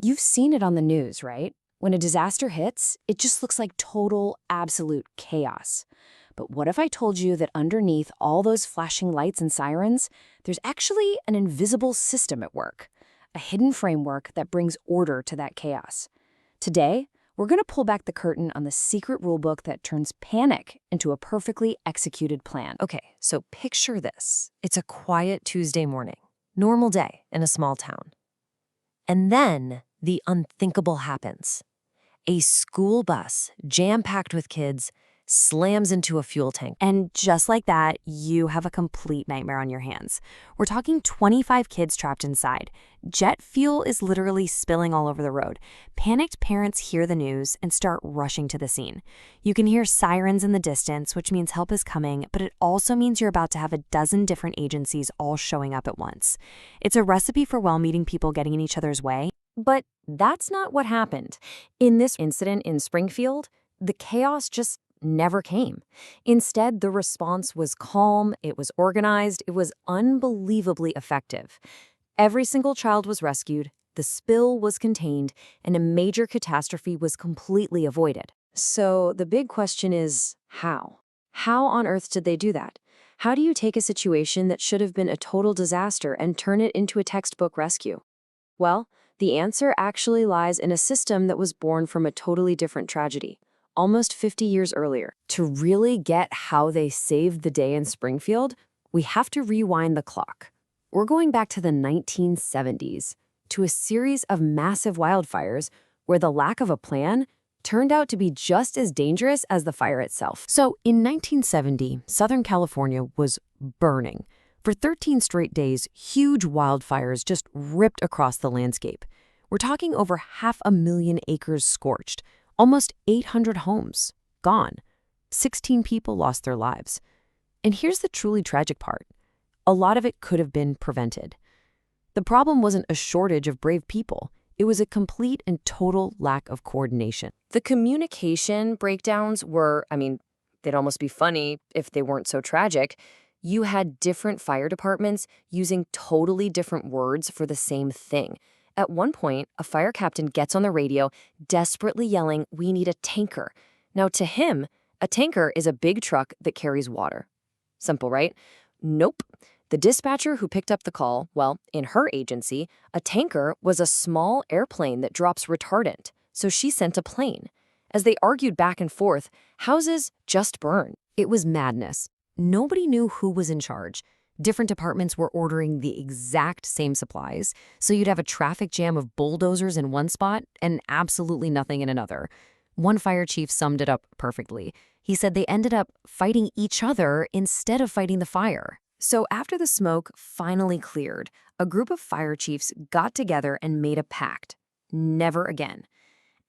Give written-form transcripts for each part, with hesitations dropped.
You've seen it on the news, right? When a disaster hits, it just looks like total, absolute chaos. But what if I told you that underneath all those flashing lights and sirens, there's actually an invisible system at work, a hidden framework that brings order to that chaos? Today, we're going to pull back the curtain on the secret rulebook that turns panic into a perfectly executed plan. Okay, so picture this. It's a quiet Tuesday morning, normal day in a small town. And then the unthinkable happens. A school bus, jam-packed with kids, slams into a fuel tank. And just like that, you have a complete nightmare on your hands. We're talking 25 kids trapped inside. Jet fuel is literally spilling all over the road. Panicked parents hear the news and start rushing to the scene. You can hear sirens in the distance, which means help is coming, but it also means you're about to have a dozen different agencies all showing up at once. It's a recipe for well-meaning people getting in each other's way. But that's not what happened. In this incident in Springfield, the chaos just never came. Instead, the response was calm, it was organized, it was unbelievably effective. Every single child was rescued, the spill was contained, and a major catastrophe was completely avoided. So the big question is, how? How on earth did they do that? How do you take a situation that should have been a total disaster and turn it into a textbook rescue? Well, the answer actually lies in a system that was born from a totally different tragedy, almost 50 years earlier. To really get how they saved the day in Springfield, we have to rewind the clock. We're going back to the 1970s, to a series of massive wildfires where the lack of a plan turned out to be just as dangerous as the fire itself. So in 1970, Southern California was burning. For 13 straight days, huge wildfires just ripped across the landscape. We're talking over 500,000 acres scorched, almost 800 homes gone. 16 people lost their lives. And here's the truly tragic part. A lot of it could have been prevented. The problem wasn't a shortage of brave people. It was a complete and total lack of coordination. The communication breakdowns were, they'd almost be funny if they weren't so tragic. You had different fire departments using totally different words for the same thing. At one point, a fire captain gets on the radio, desperately yelling, "We need a tanker." Now, to him, a tanker is a big truck that carries water. Simple, right? Nope. The dispatcher who picked up the call, well, in her agency, a tanker was a small airplane that drops retardant, so she sent a plane. As they argued back and forth, houses just burned. It was madness. Nobody knew who was in charge. Different departments were ordering the exact same supplies, so you'd have a traffic jam of bulldozers in one spot and absolutely nothing in another. One fire chief summed it up perfectly. He said they ended up fighting each other instead of fighting the fire. So after the smoke finally cleared, a group of fire chiefs got together and made a pact. Never again.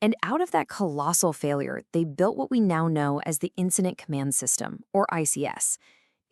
And out of that colossal failure, they built what we now know as the Incident Command System, or ICS.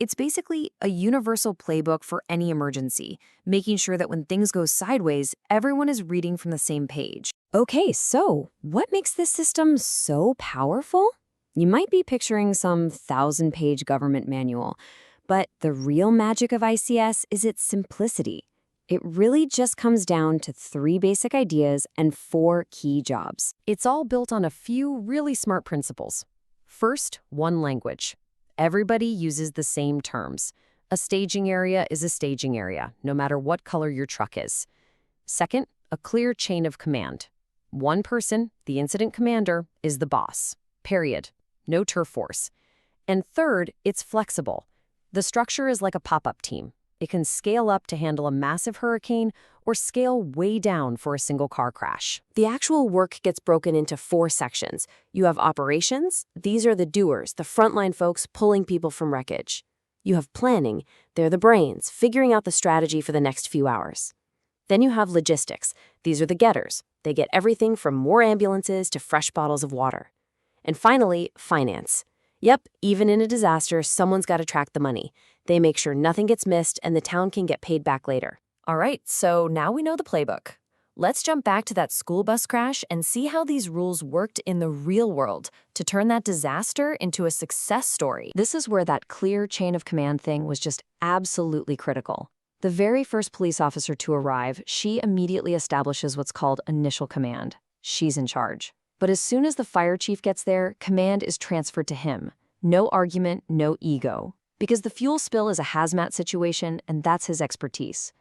It's basically a universal playbook for any emergency, making sure that when things go sideways, everyone is reading from the same page. Okay, so what makes this system so powerful? You might be picturing some 1,000-page government manual, but the real magic of ICS is its simplicity. It really just comes down to 3 basic ideas and 4 key jobs. It's all built on a few really smart principles. First, one language. Everybody uses the same terms. A staging area is a staging area, no matter what color your truck is. Second, a clear chain of command. One person, the incident commander, is the boss. Period. No turf force. And third, it's flexible. The structure is like a pop-up team. It can scale up to handle a massive hurricane or scale way down for a single car crash. The actual work gets broken into 4 sections. You have operations. These are the doers, the frontline folks pulling people from wreckage. You have planning. They're the brains, figuring out the strategy for the next few hours. Then you have logistics. These are the getters. They get everything from more ambulances to fresh bottles of water. And finally, finance. Yep, even in a disaster, someone's got to track the money. They make sure nothing gets missed and the town can get paid back later. All right, so now we know the playbook. Let's jump back to that school bus crash and see how these rules worked in the real world to turn that disaster into a success story. This is where that clear chain of command thing was just absolutely critical. The very first police officer to arrive, she immediately establishes what's called initial command. She's in charge. But as soon as the fire chief gets there, command is transferred to him. No argument, no ego. Because the fuel spill is a hazmat situation, and that's his expertise.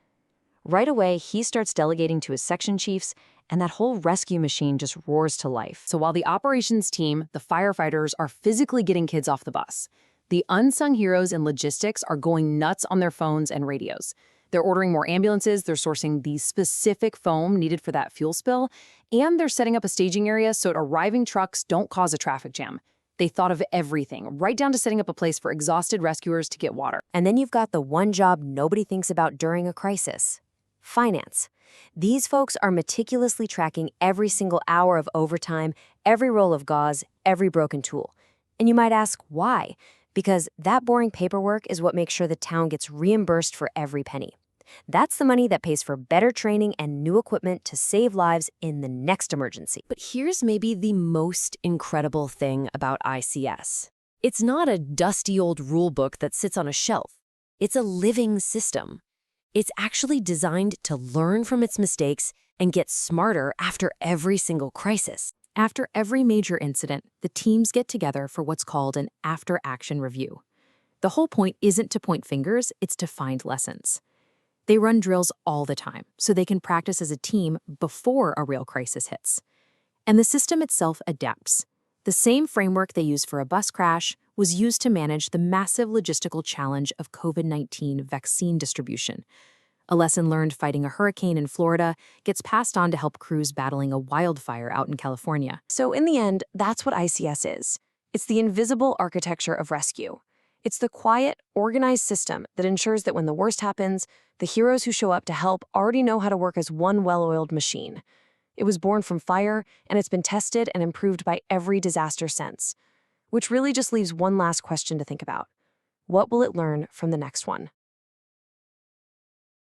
Right away, he starts delegating to his section chiefs, and that whole rescue machine just roars to life. So while the operations team, the firefighters, are physically getting kids off the bus, the unsung heroes in logistics are going nuts on their phones and radios. They're ordering more ambulances, they're sourcing the specific foam needed for that fuel spill, and they're setting up a staging area so arriving trucks don't cause a traffic jam. They thought of everything, right down to setting up a place for exhausted rescuers to get water. And then you've got the one job nobody thinks about during a crisis: finance. These folks are meticulously tracking every single hour of overtime, every roll of gauze, every broken tool. And you might ask, why? Because that boring paperwork is what makes sure the town gets reimbursed for every penny. That's the money that pays for better training and new equipment to save lives in the next emergency. But here's maybe the most incredible thing about ICS. It's not a dusty old rule book that sits on a shelf. It's a living system. It's actually designed to learn from its mistakes and get smarter after every single crisis. After every major incident, the teams get together for what's called an after-action review. The whole point isn't to point fingers, it's to find lessons. They run drills all the time, so they can practice as a team before a real crisis hits. And the system itself adapts. The same framework they use for a bus crash was used to manage the massive logistical challenge of COVID-19 vaccine distribution. A lesson learned fighting a hurricane in Florida gets passed on to help crews battling a wildfire out in California. So in the end, that's what ICS is. It's the invisible architecture of rescue. It's the quiet, organized system that ensures that when the worst happens, the heroes who show up to help already know how to work as one well-oiled machine. It was born from fire, and it's been tested and improved by every disaster since. Which really just leaves one last question to think about. What will it learn from the next one?